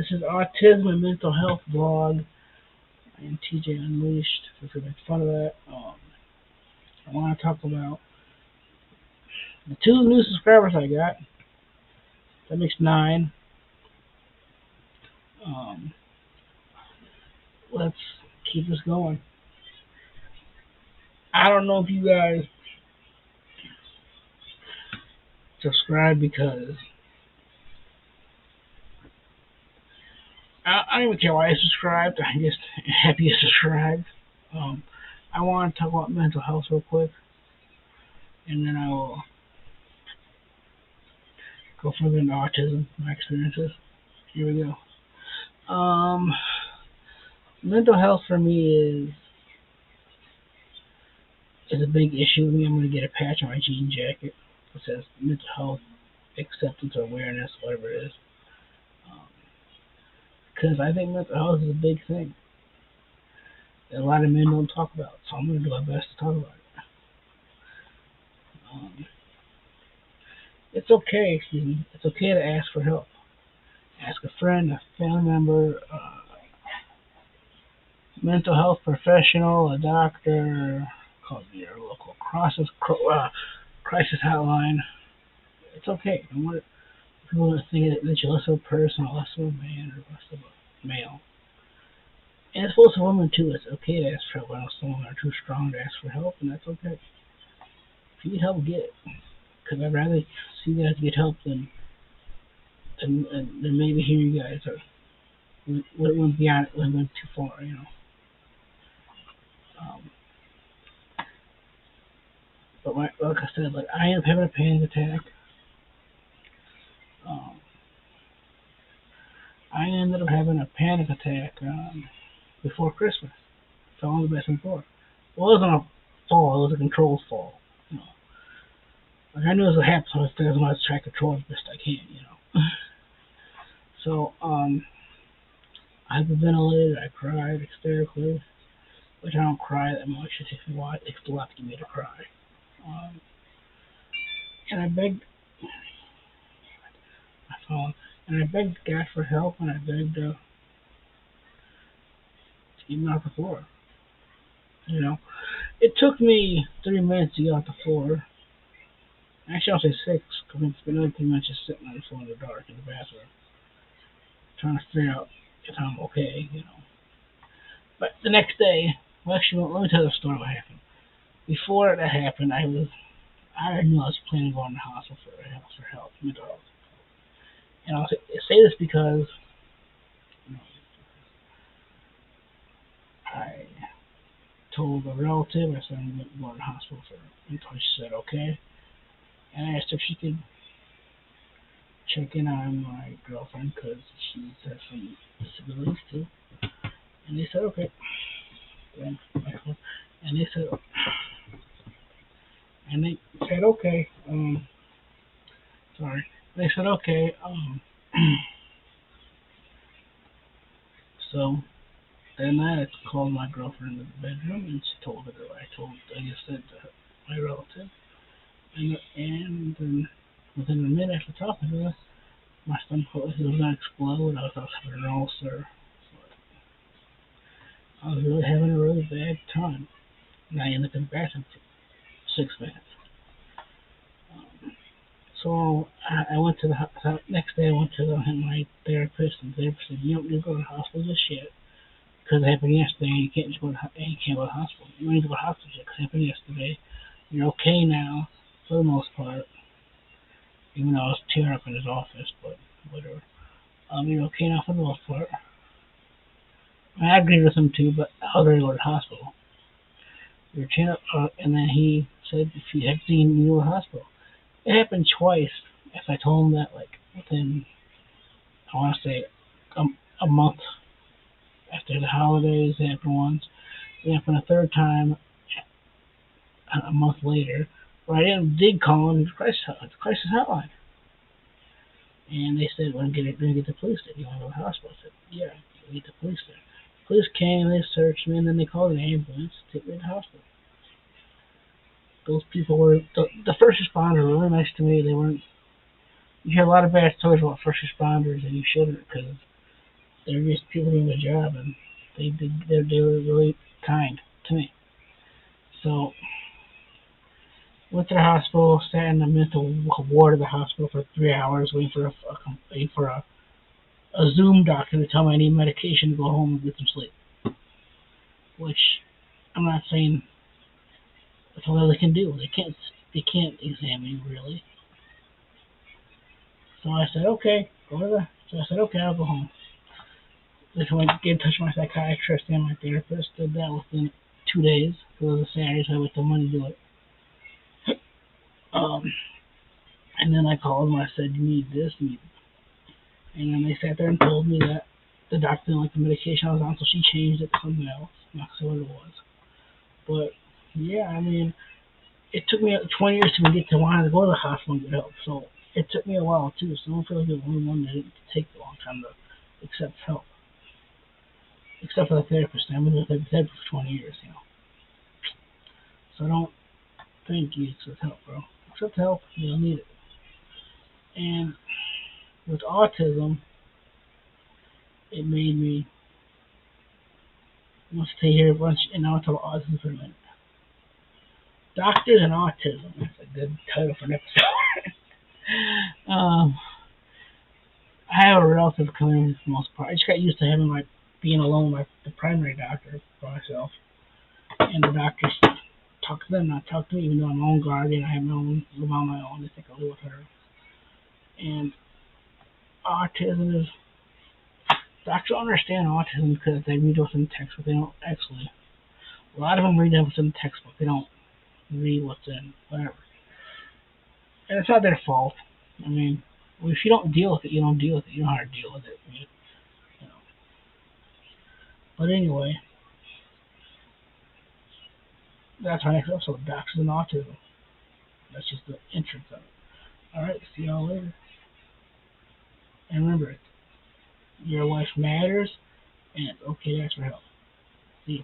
This is Autism and Mental Health blog. I am TJ Unleashed. Feel free to make fun of that. I want to talk about the 2 new subscribers I got. That makes 9. Let's keep this going. I don't know if you guys subscribe because I don't even care why I subscribed. I'm just happy you subscribed. I want to talk about mental health real quick, and then I will go further into autism, my experiences. Here we go. Mental health for me is a big issue with me. I'm going to get a patch on my jean jacket that says mental health, acceptance, or awareness, whatever it is. Because I think mental health is a big thing that a lot of men don't talk about, so I'm going to do my best to talk about it. It's okay to ask for help. Ask a friend, a family member, mental health professional, a doctor, call your local crisis hotline. It's okay. Don't want people to think that you're less of a person, or less of a man, or less of a male. And it's also women too. It's okay to ask for help. I know some women are too strong to ask for help, and that's okay. If you need help, get it. Because I'd rather see you guys get help than maybe hear you guys went beyond it, went too far, you know. But like I said, I ended up having a panic attack. I ended up having a panic attack before Christmas. Fell on the bathroom floor. Well, it wasn't a fall; it was a controlled fall. You know, I knew it was a happen, so I was going to try to control it as best I can. You know. So I hyperventilated. I cried hysterically, which I don't cry that much. It takes a lot to get me to cry. And I begged my phone, and I begged God for help, and I begged to get me off the floor. You know, it took me 3 minutes to get off the floor. Actually, I'll say 6, because it's been another 3 minutes just sitting on the floor in the dark in the bathroom, trying to figure out if I'm okay, you know. But the next day, well, actually, let me tell the story what happened. Before that happened, I knew I was planning on going to the hospital for help, mental health. And I'll say this because I told a relative, I said I'm going to the hospital for mental health. She said okay. And I asked if she could check in on my girlfriend because she's has some disabilities too. And they said okay. And they said okay. Sorry. They said okay. So then I called my girlfriend in the bedroom and she told her that I just said to my relative. And then within a minute after talking to her, my stomach was going to explode. I was having an ulcer. I was really having a really bad time. And I ended up in the bathroom for 6 minutes. So I went to the next day. I went to my therapist, and the therapist said, "You don't need to go to the hospital just yet, because it happened yesterday. And you can't just go to the hospital. You don't need to go to the hospital yet because it happened yesterday. You're okay now, for the most part. Even though I was tearing up in his office, but whatever. You're okay now for the most part." I agreed with him too, but I was ready to go to the hospital. You're tearing up, and then he said, "If you have to, you need to go to the hospital." It happened twice. If I told him that, within, I want to say, a month after the holidays, it happened once. It happened a third time a month later, where I did call him the crisis hotline. And they said, we're going to get the police there. You want to go to the hospital? I said, yeah, you get the police there. The police came, they searched me, and then they called an ambulance to take me to the hospital. Those people were, the first responders were really nice to me. They weren't, you hear a lot of bad stories about first responders, and you shouldn't, because they're just people doing their job, and they were really kind to me. So went to the hospital, sat in the mental ward of the hospital for 3 hours, waiting for a Zoom doctor to tell me I need medication to go home and get some sleep. Which I'm not saying that's all they can do. They can't examine you really. So I said, okay, go to the. So I said, okay, I'll go home. So I get in touch with my psychiatrist and my therapist. Did that within 2 days. Because it was a Saturday, so I had the money to do it. Um, and then I called them. I said, you need this, you need. And then they sat there and told me that the doctor didn't like the medication I was on, so she changed it to something else. Not sure what it was. But yeah, I mean, it took me 20 years to get to wanting to go to the hospital and get help. So it took me a while too. So I don't feel like the only one that didn't take a long time to accept help. Except for the therapist. I've been with the therapist for 20 years, you know. So I don't think you accept help, bro. Accept help, you'll need it. And with autism, it made me want to stay here a bunch and now talk about autism for a minute. Doctors and autism. That's a good title for an episode. um, I have a relative coming for the most part. I just got used to having like being alone with the primary doctor by myself. And the doctors talk to them, not talk to me, even though I'm my own guardian. I have my own, live on my own. They think I live with her. And autism is, doctors understand autism because they read what's in the text, but they don't actually. A lot of them read what's in the textbook. They don't read what's in whatever. And it's not their fault. I mean, if you don't deal with it, you don't deal with it. You know how to deal with it. I mean, you know. But anyway, that's our next episode, Doctors and Autism. That's just the entrance of it. Alright, see y'all later. And remember, your life matters, and it's okay to ask for help.